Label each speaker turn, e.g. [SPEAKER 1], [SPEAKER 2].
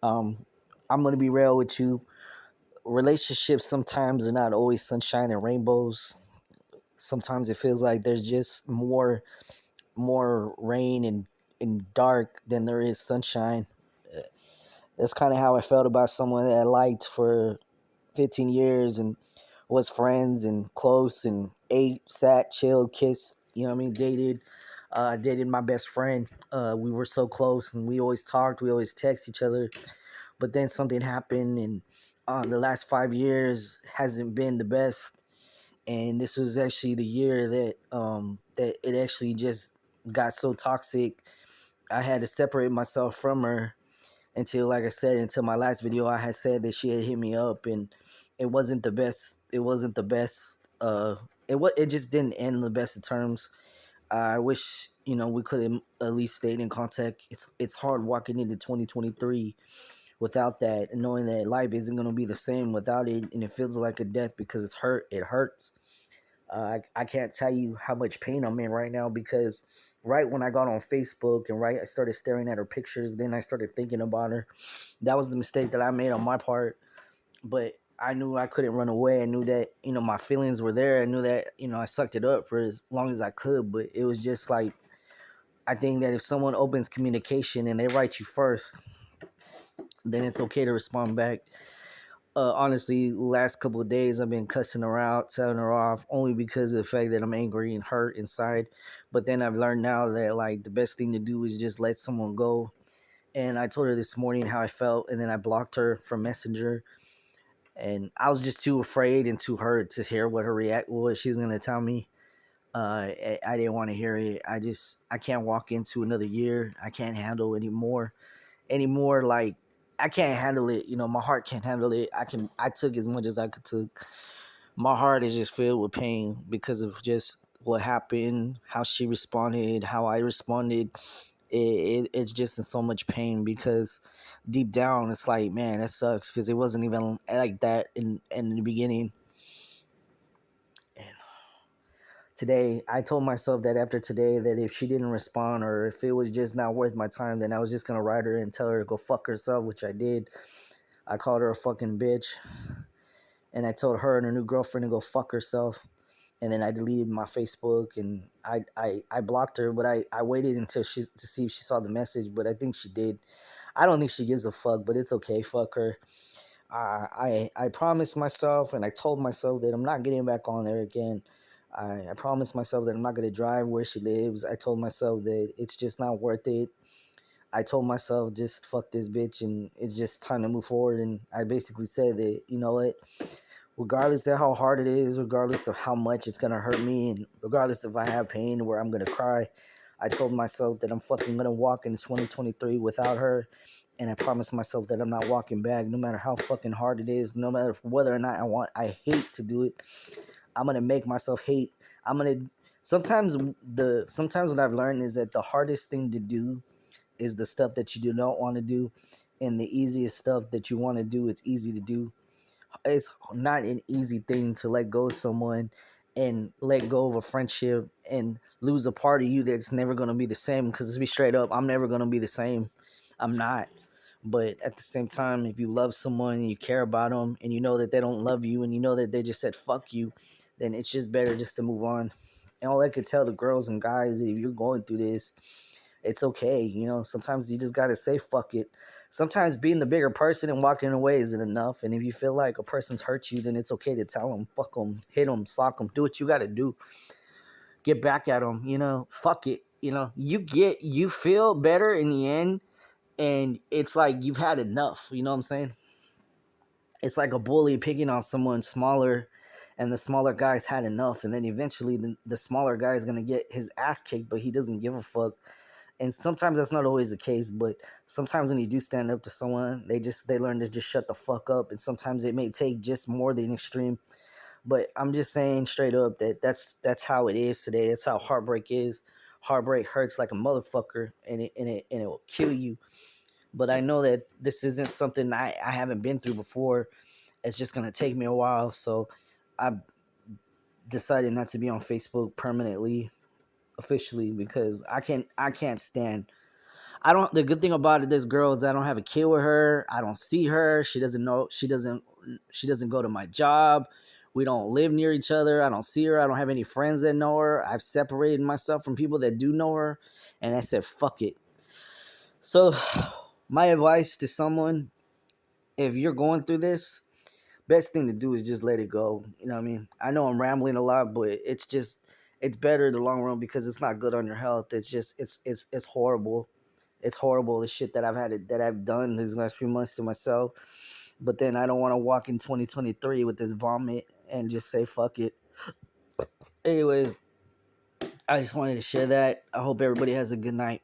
[SPEAKER 1] Um, I'm gonna be real with you. Relationships sometimes are not always sunshine and rainbows. Sometimes it feels like there's just more rain and dark than there is sunshine. That's kind of how I felt about someone that I liked for 15 years and was friends and close and ate, sat, chilled, kissed. You know what I mean? Dated. Dated my best friend. We were so close and we always talked. We always text each other. But then something happened, and the last 5 years hasn't been the best. And this was actually the year that it actually just got so toxic. I had to separate myself from her until, like I said, until my last video. I had said that she had hit me up, and it wasn't the best. It wasn't the best. It just didn't end in the best of terms. I wish we could have at least stayed in contact. It's hard walking into 2023 without that, and knowing that life isn't going to be the same without it, and it feels like a death because it's hurt. It hurts. I can't tell you how much pain I'm in right now because right when I got on Facebook and right I started staring at her pictures, then I started thinking about her. That was the mistake that I made on my part. But I knew I couldn't run away. I knew that my feelings were there. I knew that I sucked it up for as long as I could. But it was just like, I think that if someone opens communication and they write you first, then it's okay to respond back. Honestly, last couple of days I've been cussing her out, telling her off, only because of the fact that I'm angry and hurt inside. But then I've learned now that like the best thing to do is just let someone go. And I told her this morning how I felt, and then I blocked her from Messenger. And I was just too afraid and too hurt to hear what she's gonna tell me. I didn't want to hear it. I can't walk into another year. I can't handle anymore. Like, I can't handle it. My heart can't handle it. I took as much as I could took. My heart is just filled with pain because of just what happened, how she responded, how I responded. It's just in so much pain because deep down it's like, man, that sucks because it wasn't even like that in the beginning. And today I told myself that after today, that if she didn't respond or if it was just not worth my time, then I was just gonna write her and tell her to go fuck herself, which I did. I called her a fucking bitch, and I told her and her new girlfriend to go fuck herself. And then I deleted my Facebook, and I blocked her, but I waited until she to see if she saw the message, but I think she did. I don't think she gives a fuck, but it's okay. Fuck her. I promised myself, and I told myself that I'm not getting back on there again. I promised myself that I'm not gonna drive where she lives. I told myself that it's just not worth it. I told myself just fuck this bitch, and it's just time to move forward. And I basically said that, you know what, regardless of how hard it is, regardless of how much it's gonna hurt me, and regardless if I have pain where I'm gonna cry, I told myself that I'm fucking gonna walk into 2023 without her, and I promised myself that I'm not walking back, no matter how fucking hard it is, no matter whether or not I hate to do it. I'm gonna make myself hate. I'm gonna sometimes what I've learned is that the hardest thing to do is the stuff that you do not want to do, and the easiest stuff that you want to do, it's easy to do. It's not an easy thing to let go of someone and let go of a friendship and lose a part of you that's never going to be the same, because to be straight up, I'm never going to be the same. I'm not. But at the same time, if you love someone and you care about them and you know that they don't love you and you know that they just said fuck you, then it's just better just to move on. And all I could tell the girls and guys, if you're going through this, it's okay. Sometimes you just gotta say fuck it. Sometimes being the bigger person and walking away isn't enough. And if you feel like a person's hurt you, then it's okay to tell them, fuck them, hit them, sock them, do what you gotta do. Get back at them. Fuck it. You feel better in the end, and it's like you've had enough. You know what I'm saying? It's like a bully picking on someone smaller, and the smaller guy's had enough, and then eventually the smaller guy is gonna get his ass kicked, but he doesn't give a fuck. And sometimes that's not always the case, but sometimes when you do stand up to someone, they learn to just shut the fuck up, and sometimes it may take just more than extreme. But I'm just saying straight up that that's how it is today. That's how heartbreak is. Heartbreak hurts like a motherfucker, and it will kill you. But I know that this isn't something I haven't been through before. It's just gonna take me a while, so I decided not to be on Facebook permanently, officially, because I can't stand I don't. The good thing about it, this girl, is I don't have a kid with her. I don't see her. She doesn't know. She doesn't go to my job. We don't live near each other. I don't see her. I don't have any friends that know her. I've separated myself from people that do know her, and I said, "Fuck it." So, my advice to someone: if you're going through this, best thing to do is just let it go. You know what I mean? I know I'm rambling a lot, but it's better in the long run because it's not good on your health. It's just it's horrible. It's horrible the shit that I've done these last few months to myself. But then I don't want to walk in 2023 with this vomit and just say fuck it. Anyways, I just wanted to share that. I hope everybody has a good night.